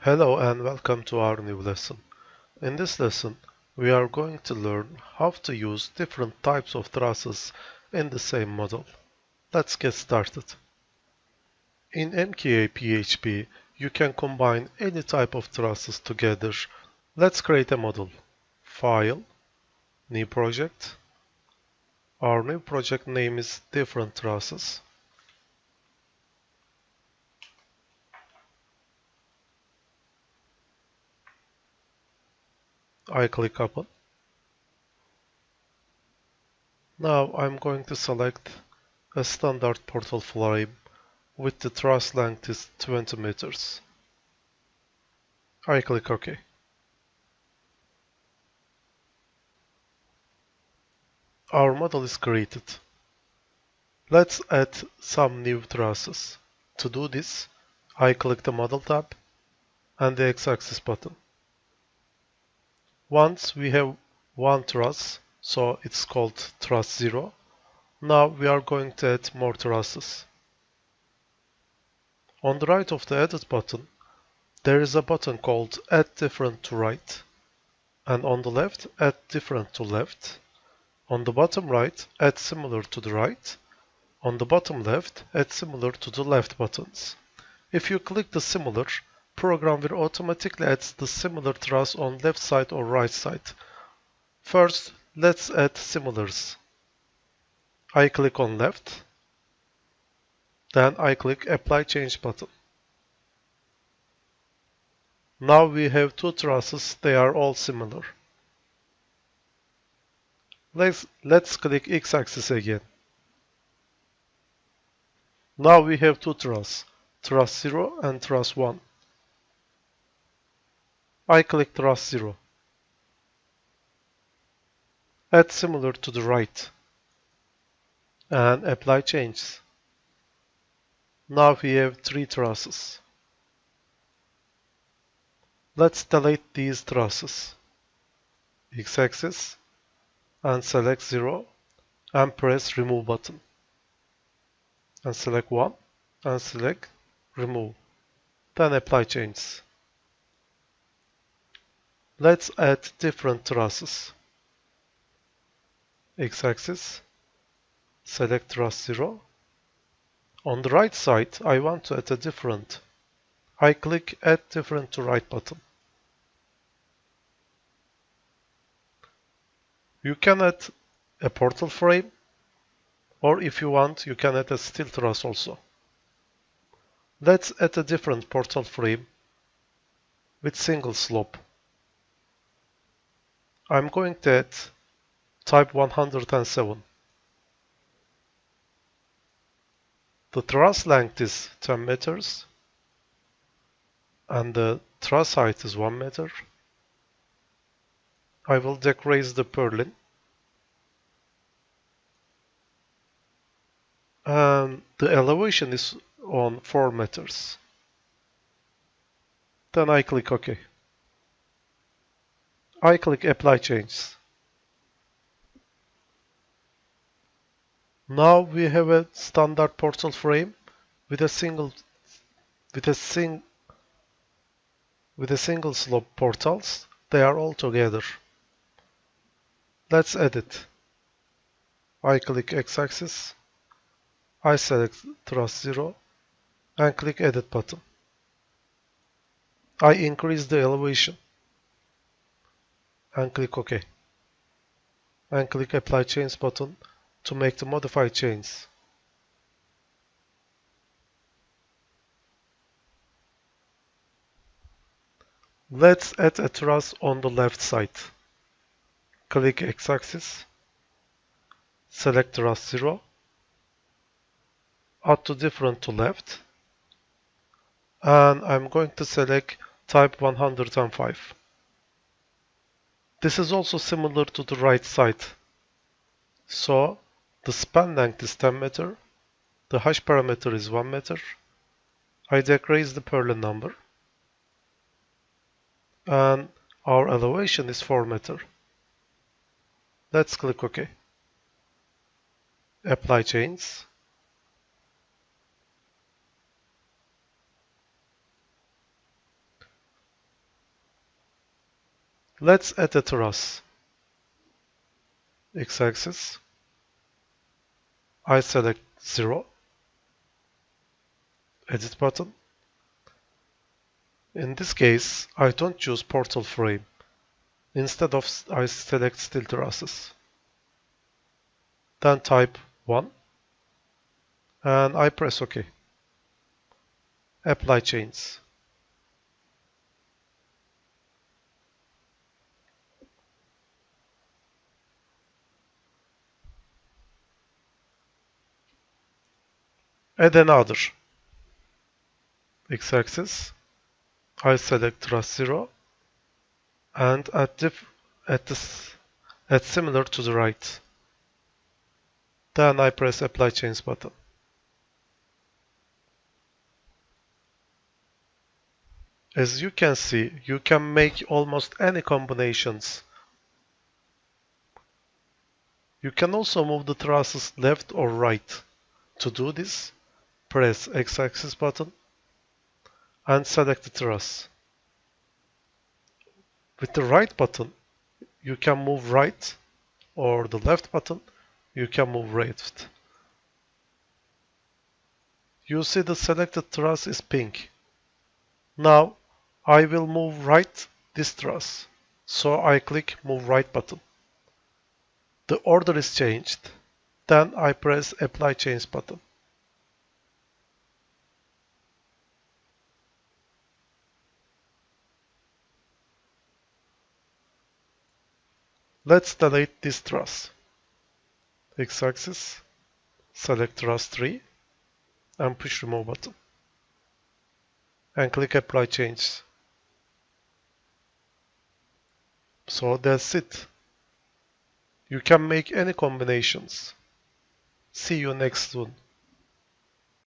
Hello and welcome to our new lesson. In this lesson, we are going to learn how to use different types of trusses in the same model. Let's get started. In MkaPEB, you can combine any type of trusses together. Let's create a model. File, New Project. Our new project name is Different Trusses. I click Open. Now I'm going to select a standard portal frame with the truss length is 20 meters. I click OK. Our model is created. Let's add some new trusses. To do this, I click the Model tab and the X-axis button. Once we have one truss, so it's called truss 0, now we are going to add more trusses. On the right of the Edit button, there is a button called Add Different to Right, and on the left, Add Different to Left. On the bottom right, Add Similar to the Right. On the bottom left, add similar to the left buttons. If you click the similar, program will automatically add the similar truss on left side or right side. First, let's add similars. I click on left, then I click Apply Change button. Now we have two trusses, they are all similar. Let's click X-axis again. Now we have two trusses, truss 0 and truss 1. I click truss 0. Add similar to the right and apply changes. Now we have three trusses. Let's delete these trusses. X-axis and select 0 and press remove button. And select 1 and select remove. Then apply changes. Let's add different trusses. X-axis, select truss 0. On the right side, I want to add a different. I click Add Different to Right button. You can add a portal frame, or if you want, you can add a steel truss also. Let's add a different portal frame with single slope. I'm going to add type 107. The truss length is 10 meters and the truss height is 1 meter. I will decrease the purlin. And the elevation is on 4 meters. Then I click OK. I click Apply Changes. Now we have a standard portal frame with a single slope portals. They are all together. Let's edit. I click X-axis. I select truss 0 and click Edit button. I increase the elevation and click OK. And click Apply Change button to make the modified changes. Let's add a truss on the left side. Click X-axis, select truss 0, add to different to left, and I'm going to select type 105. This is also similar to the right side. So the span length is 10 meter, the hash parameter is 1 meter. I decrease the purlin number, and our elevation is 4 meter. Let's click OK. Apply changes. Let's add a truss. X-axis. I select 0. Edit button. In this case, I don't choose portal frame. Instead of I select steel trusses. Then type 1 and I press OK. Apply chains. Add another. X-axis. I select truss 0 and at similar to the right. Then I press apply chains button. As you can see, you can make almost any combinations. You can also move the trusses left or right. To do this, press X-axis button and select the truss. With the right button, you can move right, or the left button, you can move left. You see the selected truss is pink. Now, I will move right this truss. So I click Move Right button. The order is changed. Then I press Apply Change button. Let's delete this truss. X-axis, select truss 3 and push Remove button. And click Apply Change. So that's it. You can make any combinations. See you next one.